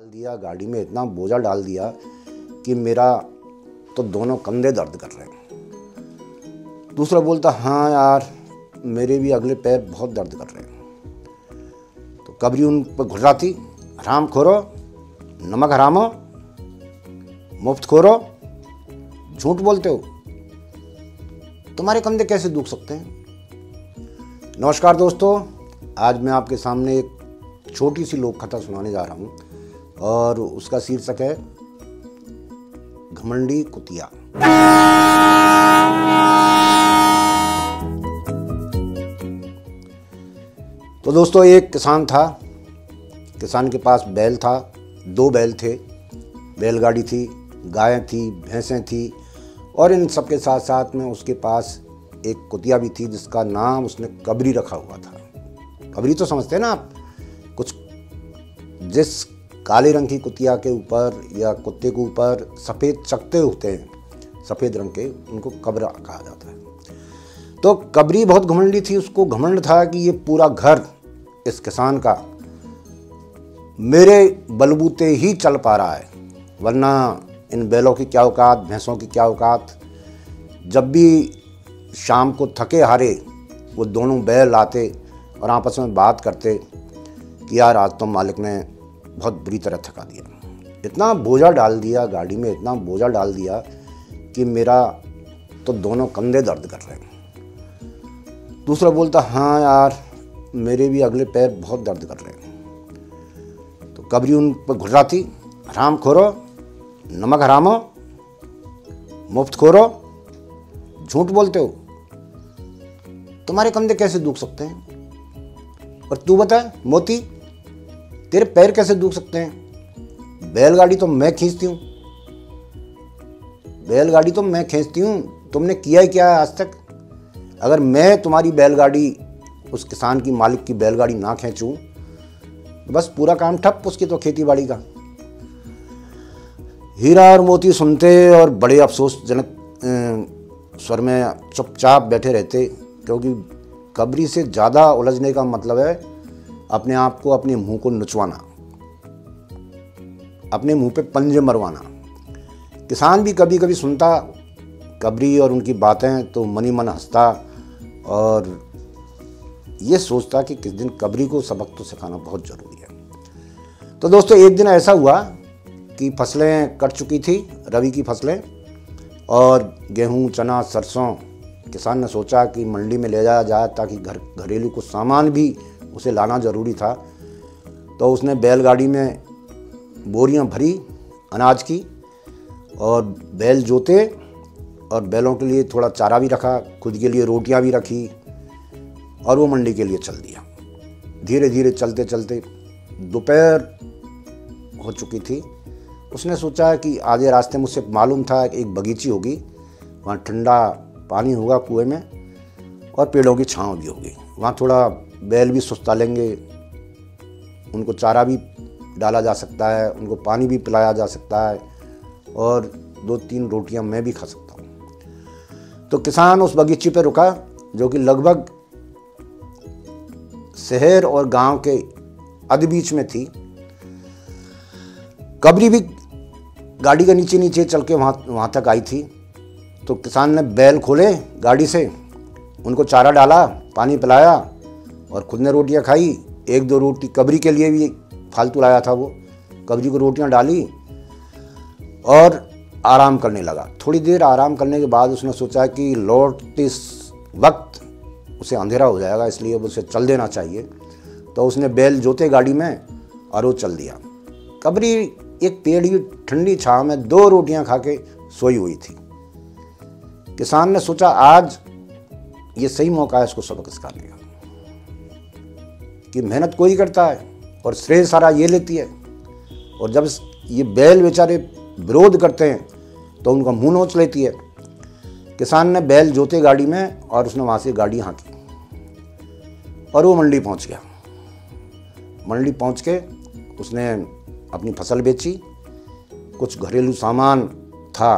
डाल दिया गाड़ी में, इतना बोझा डाल दिया कि मेरा तो दोनों कंधे दर्द कर रहे हैं। दूसरा बोलता हाँ यार मेरे भी अगले पैर बहुत दर्द कर रहे हैं। तो कबरी उन पर घुर्राती, हराम खोरो, नमक हरामो, मुफ्त खोरो, झूठ बोलते हो, तुम्हारे कंधे कैसे दुख सकते हैं। नमस्कार दोस्तों, आज मैं आपके सामने एक छोटी सी लोक कथा सुनाने जा रहा हूँ और उसका शीर्षक है घमंडी कुतिया। तो दोस्तों, एक किसान था। किसान के पास बैल था, 2 बैल थे, बैलगाड़ी थी, गायें थी, भैंसें थी और इन सब के साथ साथ में उसके पास एक कुतिया भी थी जिसका नाम उसने कबरी रखा हुआ था। कबरी तो समझते हैं ना आप, कुछ जिस काले रंग की कुतिया के ऊपर या कुत्ते के ऊपर सफ़ेद चकते होते हैं, सफ़ेद रंग के, उनको कबरा कहा जाता है। तो कबरी बहुत घमंडी थी। उसको घमंड था कि ये पूरा घर इस किसान का मेरे बलबूते ही चल पा रहा है, वरना इन बैलों की क्या औकात, भैंसों की क्या औकात। जब भी शाम को थके हारे वो दोनों बैल आते और आपस में बात करते कि यार आज तो मालिक ने बहुत बुरी तरह थका दिया, इतना बोझा डाल दिया गाड़ी में, इतना बोझा डाल दिया कि मेरा तो दोनों कंधे दर्द कर रहे हैं। दूसरा बोलता हाँ यार मेरे भी अगले पैर बहुत दर्द कर रहे हैं। तो कबरी उन पर घुर्राती, हराम खोरो, नमक हरामो, मुफ्त खोरो, झूठ बोलते हो, तुम्हारे कंधे कैसे दुख सकते हैं। और तू बता मोती, तेरे पैर कैसे दुख सकते हैं। बैलगाड़ी तो मैं खींचती हूँ, बैलगाड़ी तो मैं खींचती हूँ, तुमने किया ही क्या है आज तक। अगर मैं तुम्हारी बैलगाड़ी, उस किसान की मालिक की बैलगाड़ी ना खींचूं, बस पूरा काम ठप उसकी तो खेती बाड़ी का। हीरा और मोती सुनते और बड़े अफसोसजनक स्वर में चुपचाप बैठे रहते, क्योंकि कबरी से ज़्यादा उलझने का मतलब है अपने आप को, अपने मुंह को नुचवाना, अपने मुंह पे पंजे मरवाना। किसान भी कभी कभी सुनता कबरी और उनकी बातें तो मनी मन हंसता और ये सोचता कि किस दिन कबरी को सबक तो सिखाना बहुत ज़रूरी है। तो दोस्तों, एक दिन ऐसा हुआ कि फसलें कट चुकी थी, रबी की फसलें, और गेहूं, चना, सरसों। किसान ने सोचा कि मंडी में ले जाया जाए ताकि घरेलू कुछ सामान भी उसे लाना ज़रूरी था। तो उसने बैलगाड़ी में बोरियां भरी अनाज की और बैल जोते और बैलों के लिए थोड़ा चारा भी रखा, खुद के लिए रोटियां भी रखी और वो मंडी के लिए चल दिया। धीरे धीरे चलते चलते दोपहर हो चुकी थी। उसने सोचा कि आधे रास्ते में उसे मालूम था कि एक बगीची होगी, वहाँ ठंडा पानी होगा कुएं में और पेड़ों की छांव भी होगी, वहाँ थोड़ा बैल भी सुस्ता लेंगे, उनको चारा भी डाला जा सकता है, उनको पानी भी पिलाया जा सकता है और 2-3 रोटियां मैं भी खा सकता हूँ। तो किसान उस बगीचे पर रुका जो कि लगभग शहर और गांव के अध बीच में थी। कबरी भी गाड़ी के नीचे नीचे चल के वहाँ तक आई थी। तो किसान ने बैल खोले गाड़ी से, उनको चारा डाला, पानी पिलाया और खुद ने रोटियां खाई। 1-2 रोटी कबरी के लिए भी फालतू लाया था, वो कबरी को रोटियां डाली और आराम करने लगा। थोड़ी देर आराम करने के बाद उसने सोचा कि लौटते वक्त उसे अंधेरा हो जाएगा, इसलिए उसे चल देना चाहिए। तो उसने बैल जोते गाड़ी में और वो चल दिया। कबरी एक पेड़ की ठंडी छांव में 2 रोटियां खा के सोई हुई थी। किसान ने सोचा आज ये सही मौका है इसको सबक सिखाने का, कि मेहनत कोई करता है और श्रेय सारा ये लेती है, और जब ये बैल बेचारे विरोध करते हैं तो उनका मुंह नोच लेती है। किसान ने बैल जोते गाड़ी में और उसने वहाँ से गाड़ी हाँकी और वो मंडी पहुँच गया। मंडी पहुँच के उसने अपनी फसल बेची, कुछ घरेलू सामान था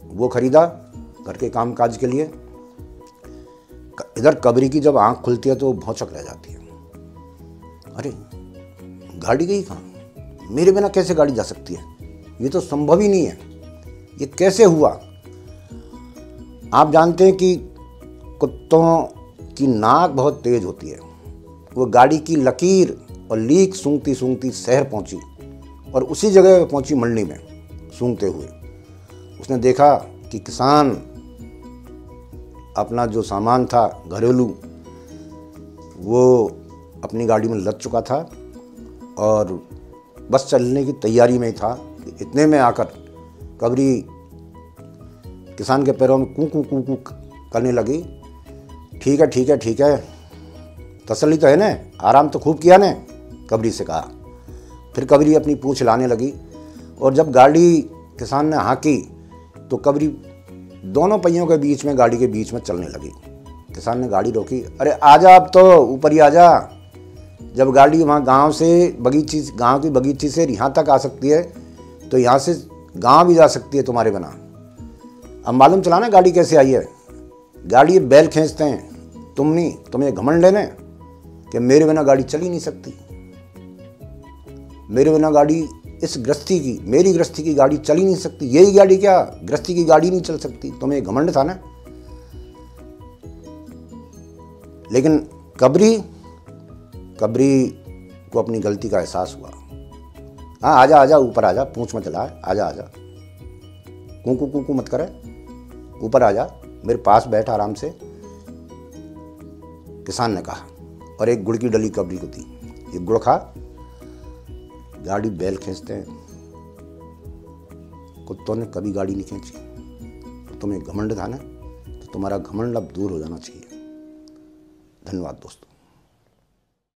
वो खरीदा घर के कामकाज के लिए। इधर कबरी की जब आंख खुलती है तो भौचक रह जाती है, अरे गाड़ी गई कहाँ, मेरे बिना कैसे गाड़ी जा सकती है, ये तो संभव ही नहीं है, ये कैसे हुआ। आप जानते हैं कि कुत्तों की नाक बहुत तेज होती है। वो गाड़ी की लकीर और लीक सूंघती सूंघती शहर पहुंची और उसी जगह पहुंची मंडी में सूंघते हुए। उसने देखा कि किसान अपना जो सामान था घरेलू वो अपनी गाड़ी में लद चुका था और बस चलने की तैयारी में ही था। इतने में आकर कबरी किसान के पैरों में कूं कूं कूं कूं करने लगी। ठीक है ठीक है ठीक है, तसल्ली तो है ना, आराम तो खूब किया ने, कबरी से कहा। फिर कबरी अपनी पूँछ हिलाने लगी और जब गाड़ी किसान ने हाँकी तो कबरी दोनों पहियों के बीच में, गाड़ी के बीच में चलने लगी। किसान ने गाड़ी रोकी, अरे आजा, अब तो ऊपर ही आजा। जब गाड़ी वहाँ गांव की बगीची से यहाँ तक आ सकती है तो यहाँ से गांव भी जा सकती है तुम्हारे बिना। अब मालूम चला ना गाड़ी कैसे आई है। गाड़ी बैल खींचते हैं, तुम नहीं। तुम्हें घमंड है ना कि मेरे बिना गाड़ी चल ही नहीं सकती। मेरे बिना गाड़ी मेरी गृहस्थी की गाड़ी चल ही नहीं सकती। यही गाड़ी क्या गृहस्थी की गाड़ी नहीं चल सकती, तुम्हें घमंड था ना। लेकिन कबरी को अपनी गलती का एहसास हुआ। हाँ आजा आजा, ऊपर आजा, पूंछ मत चला, आजा आजा, कूकू कूकू मत करे, ऊपर आजा, मेरे पास बैठ आराम से, किसान ने कहा। और एक गुड़ की डली कबरी को दी, ये गुड़ खा। गाड़ी बैल खींचते हैं, कुत्तों ने कभी गाड़ी नहीं खींची। तो तुम्हें घमंड था ना, तो तुम्हारा घमंड अब दूर हो जाना चाहिए। धन्यवाद दोस्तों।